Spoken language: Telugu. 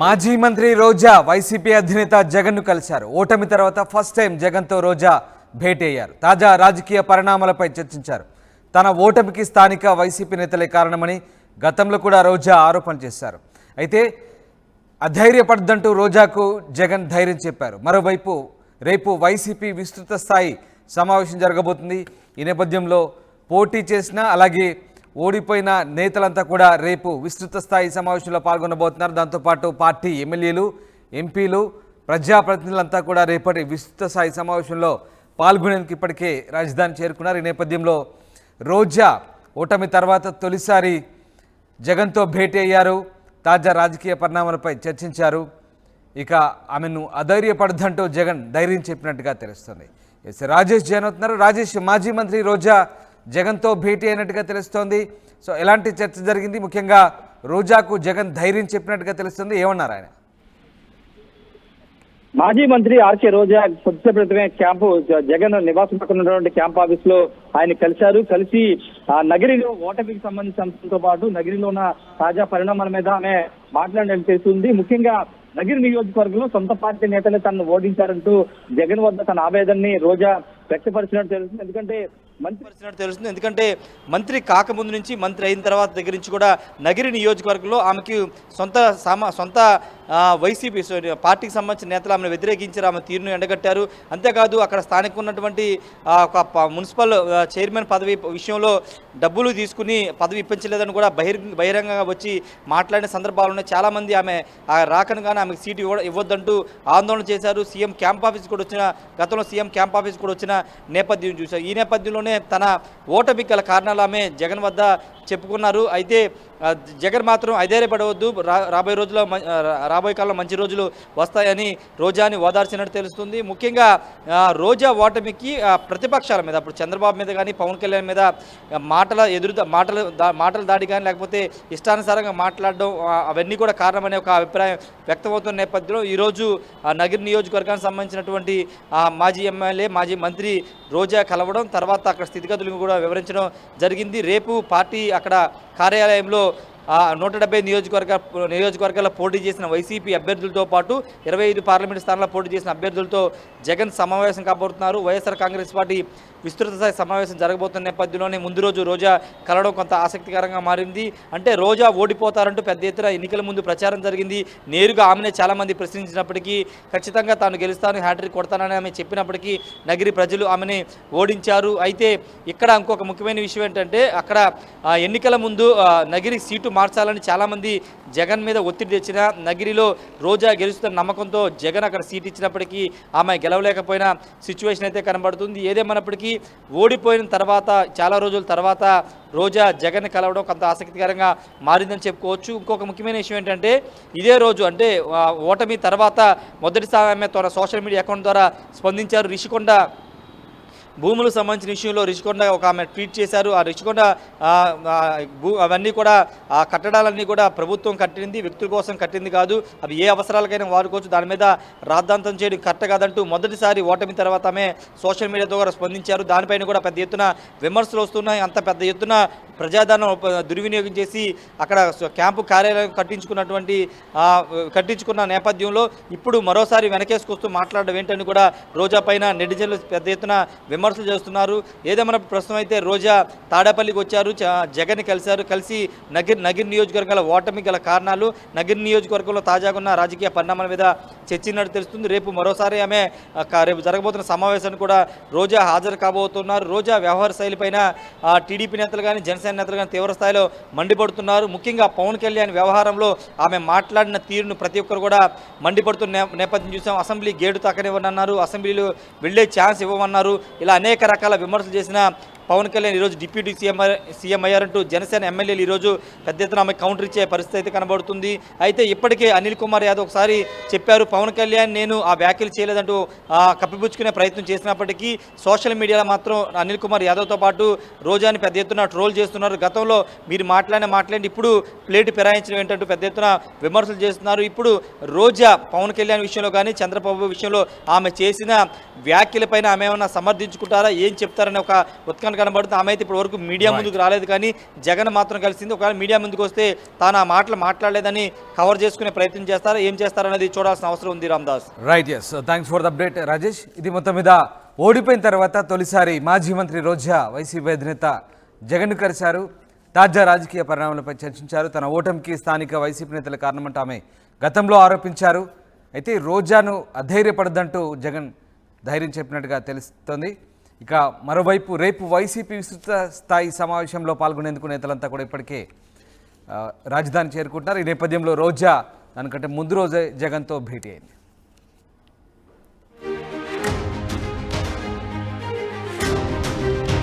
మాజీ మంత్రి రోజా వైసీపీ అధినేత జగన్ను కలిశారు. ఓటమి తర్వాత ఫస్ట్ టైం జగన్తో రోజా భేటీ అయ్యారు. తాజా రాజకీయ పరిణామాలపై చర్చించారు. తన ఓటమికి స్థానిక వైసీపీ నేతలే కారణమని గతంలో కూడా రోజా ఆరోపణ చేశారు. అయితే అధైర్యపడద్దంటూ రోజాకు జగన్ ధైర్యం చెప్పారు. మరోవైపు రేపు వైసీపీ విస్తృత స్థాయి సమావేశం జరగబోతుంది. ఈ నేపథ్యంలో పోటీ చేసిన అలాగే ఓడిపోయిన నేతలంతా కూడా రేపు విస్తృత స్థాయి సమావేశంలో పాల్గొనబోతున్నారు. దాంతోపాటు పార్టీ ఎమ్మెల్యేలు, ఎంపీలు, ప్రజాప్రతినిధులంతా కూడా రేపటి విస్తృత స్థాయి సమావేశంలో పాల్గొనేందుకు ఇప్పటికే రాజధాని చేరుకున్నారు. ఈ నేపథ్యంలో రోజా ఓటమి తర్వాత తొలిసారి జగన్తో భేటీ అయ్యారు. తాజా రాజకీయ పరిణామాలపై చర్చించారు. ఇక ఆమెను అధైర్యపడద్దంటూ జగన్ ధైర్యం చెప్పినట్టుగా తెలుస్తుంది. రాజేష్ జైన్ అవుతున్నారు. రాజేష్, మాజీ మంత్రి రోజా జగన్తో భేటీ అయినట్టుగా తెలుస్తోంది. సో ఎలాంటి చర్చ జరిగింది? ముఖ్యంగా రోజాకు జగన్ ధైర్యం చెప్పినట్టుగా తెలుస్తుంది. ఏమన్నారు ఆయన? మాజీ మంత్రి ఆర్కే రోజా కొద్దిసేపు క్రితమే క్యాంపు జగన్ నివాసం పక్కన ఉన్నటువంటి క్యాంప్ ఆఫీస్ లో ఆయన కలిసి నగరిలో ఓటమికి సంబంధించిన అంశంతో పాటు నగరిలో ఉన్న తాజా పరిణామాల మీద ఆమె మాట్లాడడం చేస్తుంది. ముఖ్యంగా నగిరి నియోజకవర్గంలో సొంత పార్టీ నేతలే తనను ఓడించారంటూ జగన్ వద్ద తన ఆవేదనని రోజా వ్యక్తపరిచినట్టు తెలుస్తుంది. ఎందుకంటే మంత్రి కాకముందు నుంచి మంత్రి అయిన తర్వాత దగ్గర నుంచి కూడా నగిరి నియోజకవర్గంలో ఆమెకి సొంత వైసీపీ పార్టీకి సంబంధించిన నేతలు ఆమెను వ్యతిరేకించారు. ఆమె తీరును ఎండగట్టారు. అంతేకాదు అక్కడ స్థానిక ఉన్నటువంటి ఒక మున్సిపల్ చైర్మన్ పదవి విషయంలో డబ్బులు తీసుకుని పదవి ఇప్పించలేదని కూడా బహిరంగంగా వచ్చి మాట్లాడిన సందర్భాలు ఉన్నాయి. చాలామంది ఆమె రాకను కానీ ఆమెకు సీటు ఇవ్వద్దంటూ ఆందోళన చేశారు. సీఎం క్యాంప్ ఆఫీస్ కూడా వచ్చిన గతంలో సీఎం క్యాంప్ ఆఫీస్ కూడా వచ్చిన నేపథ్యం చూశారు. ఈ నేపథ్యంలోనే తన ఓటమి గల కారణాలు ఆమె జగన్ వద్ద చెప్పుకున్నారు. అయితే జగన్ మాత్రం అధైర్యపడవద్దు, రాబోయే కాలంలో మంచి రోజులు వస్తాయని రోజాని ఓదార్చినట్టు తెలుస్తుంది. ముఖ్యంగా రోజా ఓటమికి ప్రతిపక్షాల మీద, అప్పుడు చంద్రబాబు మీద కానీ పవన్ కళ్యాణ్ మీద మాటల దాడి కానీ లేకపోతే ఇష్టానుసారంగా మాట్లాడడం అవన్నీ కూడా కారణమనే ఒక అభిప్రాయం వ్యక్తమవుతున్న నేపథ్యంలో ఈరోజు నగిరి నియోజకవర్గానికి సంబంధించినటువంటి మాజీ ఎమ్మెల్యే, మాజీ మంత్రి రోజా కలవడం, తర్వాత అక్కడ స్థితిగతులను కూడా వివరించడం జరిగింది. రేపు పార్టీ అక్కడ కార్యాలయంలో 170 నియోజకవర్గాల్లో పోటీ చేసిన వైసీపీ అభ్యర్థులతో పాటు 25 పార్లమెంటు స్థానాల్లో పోటీ చేసిన అభ్యర్థులతో జగన్ సమావేశం కాబోతున్నారు. వైఎస్ఆర్ కాంగ్రెస్ పార్టీ విస్తృత స్థాయి సమావేశం జరగబోతున్న నేపథ్యంలోనే ముందు రోజు రోజా కలవడం కొంత ఆసక్తికరంగా మారింది. అంటే రోజా ఓడిపోతారంటూ పెద్ద ఎత్తున ఎన్నికల ముందు ప్రచారం జరిగింది. నేరుగా ఆమెనే చాలామంది ప్రశ్నించినప్పటికీ ఖచ్చితంగా తాను గెలుస్తాను, హ్యాట్రిక్ కొడతానని ఆమె చెప్పినప్పటికీ నగిరి ప్రజలు ఆమెని ఓడించారు. అయితే ఇక్కడ ఇంకొక ముఖ్యమైన విషయం ఏంటంటే అక్కడ ఎన్నికల ముందు నగిరి సీటు మార్చాలని చాలామంది జగన్ మీద ఒత్తిడి తెచ్చిన నగిరిలో రోజా గెలుస్తున్న నమ్మకంతో జగన్ అక్కడ సీట్ ఇచ్చినప్పటికీ ఆమె గెలవలేకపోయిన సిచ్యువేషన్ అయితే కనబడుతుంది. ఏదేమన్నప్పటికీ ఓడిపోయిన తర్వాత చాలా రోజుల తర్వాత రోజా జగన్ కలవడం కొంత ఆసక్తికరంగా మారిందని చెప్పుకోవచ్చు. ఇంకొక ముఖ్యమైన విషయం ఏంటంటే ఇదే రోజు అంటే ఓటమి తర్వాత మొదటిసారి ఆమె తన సోషల్ మీడియా అకౌంట్ ద్వారా స్పందించారు. రిషికొండ భూములకు సంబంధించిన విషయంలో రిషికొండ ఒక ఆమె ట్వీట్ చేశారు. ఆ రిషికొండ అవన్నీ కూడా ఆ కట్టడాలన్నీ కూడా ప్రభుత్వం కట్టింది, వ్యక్తుల కోసం కట్టింది కాదు, అవి ఏ అవసరాలకైనా వాడుకోవచ్చు, దాని మీద రాద్ధాంతం చేయడం కరెక్ట్ కాదంటూ మొదటిసారి ఓటమి తర్వాత ఆమె సోషల్ మీడియా ద్వారా స్పందించారు. దానిపైన కూడా పెద్ద ఎత్తున విమర్శలు వస్తున్నాయి. అంత పెద్ద ఎత్తున ప్రజాధనం దుర్వినియోగం చేసి అక్కడ క్యాంపు కార్యాలయం కట్టించుకున్న నేపథ్యంలో ఇప్పుడు మరోసారి వెనకేసుకొస్తూ మాట్లాడడం ఏంటని కూడా రోజా పైన నెటిజన్లు పెద్ద ఎత్తున విమర్శలు చేస్తున్నారు. ఏదేమైనా ప్రస్తుతం అయితే రోజా తాడేపల్లికి వచ్చారు, జగన్ కలిసి నగిరి నియోజకవర్గాల ఓటమి గల కారణాలు, నగిరి నియోజకవర్గంలో తాజాగా ఉన్న రాజకీయ పరిణామాల మీద చర్చించినట్టు తెలుస్తుంది. రేపు మరోసారి ఆమె రేపు జరగబోతున్న సమావేశానికి కూడా రోజా హాజరు కాబోతున్నారు. రోజా వ్యవహార శైలిపైన టీడీపీ నేతలు కానీ జనసేన నేతలు కానీ తీవ్ర స్థాయిలో మండిపడుతున్నారు. ముఖ్యంగా పవన్ కళ్యాణ్ వ్యవహారంలో ఆమె మాట్లాడిన తీరును ప్రతి ఒక్కరు కూడా మండిపడుతున్న నేపథ్యం చూసాం. అసెంబ్లీ గేటు తాకనివ్వనన్నారు, అసెంబ్లీలో వెళ్లే ఛాన్స్ ఇవ్వమన్నారు. ఇలా అనేక రకాల విమర్శలు చేసిన పవన్ కళ్యాణ్ ఈరోజు డిప్యూటీ సీఎం అయ్యారంటూ జనసేన ఎమ్మెల్యేలు ఈరోజు పెద్ద ఎత్తున ఆమె కౌంటర్ ఇచ్చే పరిస్థితి అయితే కనబడుతుంది. అయితే ఇప్పటికే అనిల్ కుమార్ యాదవ్ ఒకసారి చెప్పారు, పవన్ కళ్యాణ్ నేను ఆ వ్యాఖ్యలు చేయలేదంటూ కప్పిపుచ్చుకునే ప్రయత్నం చేసినప్పటికీ సోషల్ మీడియాలో మాత్రం అనిల్ కుమార్ యాదవ్తో పాటు రోజాని పెద్ద ఎత్తున ట్రోల్ చేస్తున్నారు. గతంలో మీరు మాట్లాడి ఇప్పుడు ప్లేటు ఫిరాయించడం ఏంటంటూ పెద్ద ఎత్తున విమర్శలు చేస్తున్నారు. ఇప్పుడు రోజా పవన్ కళ్యాణ్ విషయంలో కానీ చంద్రబాబు విషయంలో ఆమె చేసిన వ్యాఖ్యలపైన ఆమె ఏమైనా సమర్థించుకుంటారా, ఏం చెప్తారనే ఒక ఉత్కంఠ కనబడుతుంది. ఆమె అయితే ఇప్పటి వరకు మీడియా ముందుకు రాలేదు, కానీ జగన్ మాత్రం కలిసింది. ఒకవేళ మీడియా ముందుకు వస్తే తాను ఆ మాటలు మాట్లాడలేదని కవర్ చేసుకునే ప్రయత్నం చేస్తారా, ఏం చేస్తారనేది చూడాల్సిన అవసరం ఉంది. Ramdas. Right, yes, thanks for the update Rajesh. ఇది మొత్తం మీద ఓడిపోయిన తర్వాత తొలిసారి మాజీ మంత్రి రోజా వైసీపీ అధినేత జగన్ కలిశారు. తాజా రాజకీయ పరిణామాలపై చర్చించారు. తన ఓటమికి స్థానిక వైసీపీ నేతల కారణమంటూ ఆమె గతంలో ఆరోపించారు. అయితే రోజాను అధైర్యపడద్దంటూ జగన్ ధైర్యం చెప్పినట్టుగా తెలుస్తోంది. ఇక మరోవైపు రేపు వైసీపీ విస్తృత స్థాయి సమావేశంలో పాల్గొనేందుకు నేతలంతా కూడా ఇప్పటికే రాజధాని చేరుకుంటున్నారు. ఈ నేపథ్యంలో రోజా దానికంటే ముందు రోజే జగన్తో భేటీ అయింది.